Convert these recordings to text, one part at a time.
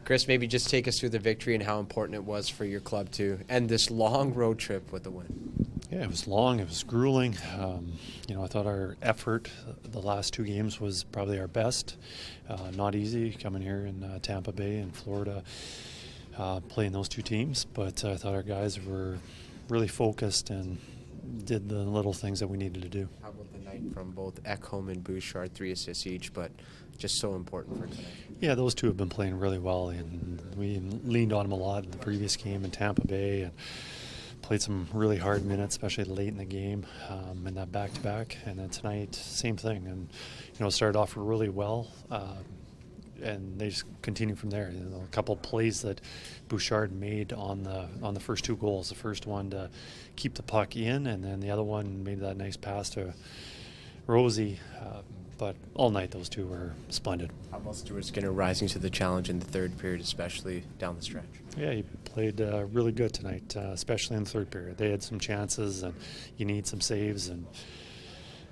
Kris, maybe just take us through the victory and how important it was for your club to end this long road trip with a win. Yeah, it was long. It was grueling. I thought our effort the last two games was probably our best. Not easy coming here in Tampa Bay and Florida, playing those two teams. But I thought our guys were really focused and did the little things that we needed to do. How about the night from both Ekholm and Bouchard, 3 assists each, but just so important for tonight? Yeah, those two have been playing really well, and we leaned on them a lot in the previous game in Tampa Bay and played some really hard minutes, especially late in the game, in that back-to-back. And then tonight, same thing. And, started off really well, and they just continue from there. A couple of plays that Bouchard made on the first two goals. The first one to keep the puck in, and then the other one made that nice pass to Rosie. But all night, those two were splendid. How about Stuart Skinner rising to the challenge in the third period, especially down the stretch? Yeah, he played really good tonight, especially in the third period. They had some chances, and you need some saves, and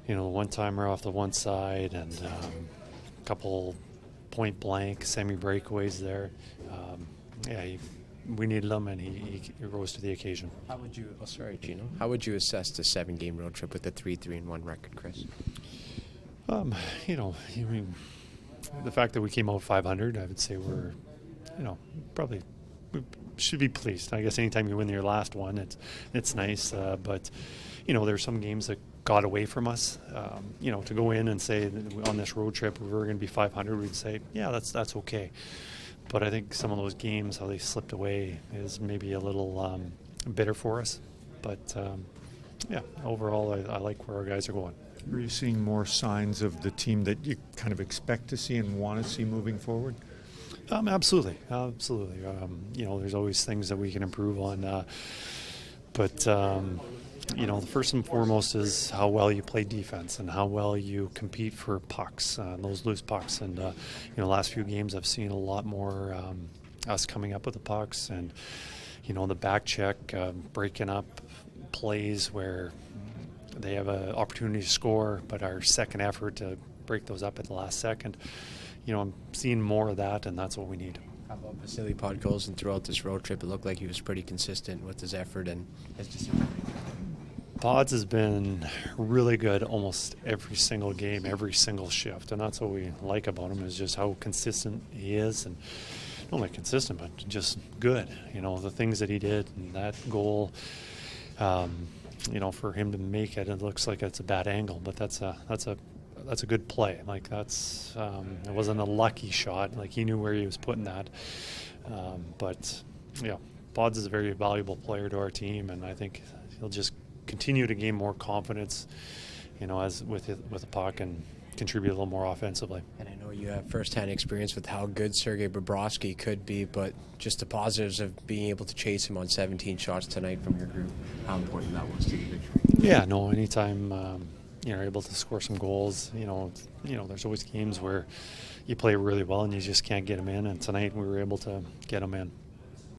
one-timer off the one side, and a couple point-blank semi-breakaways there. We needed him, and he rose to the occasion. How would you? Oh, sorry, Gino. How would you assess the 7-game road trip with the 3-3-1 record, Kris? The fact that we came out 500, I would say we're, probably we should be pleased. I guess anytime you win your last one, it's nice. But there's some games that got away from us. To go in and say that on this road trip we were going to be 500, we'd say, yeah, that's okay. But I think some of those games, how they slipped away, is maybe a little bitter for us. But overall, I like where our guys are going. Are you seeing more signs of the team that you kind of expect to see and want to see moving forward? Absolutely. There's always things that we can improve on. The first and foremost is how well you play defense and how well you compete for pucks, those loose pucks. And, last few games I've seen a lot more us coming up with the pucks and, the back check, breaking up plays where they have an opportunity to score, but our second effort to break those up at the last second, I'm seeing more of that, and that's what we need. How about Vasily Podkolzin throughout this road trip? It looked like he was pretty consistent with his effort and his decision. Pods has been really good almost every single game, every single shift, and that's what we like about him, is just how consistent he is, and not only consistent, but just good. The things that he did in that goal, for him to make it, it looks like it's a bad angle, but that's a good play. Like it wasn't a lucky shot. Like he knew where he was putting that. Pods is a very valuable player to our team, and I think he'll just continue to gain more confidence, as with the puck and contribute a little more offensively. And I know you have firsthand experience with how good Sergei Bobrovsky could be, but just the positives of being able to chase him on 17 shots tonight from your group, how important that was to the victory. Yeah, no, anytime you're able to score some goals, there's always games where you play really well and you just can't get them in, and tonight we were able to get them in.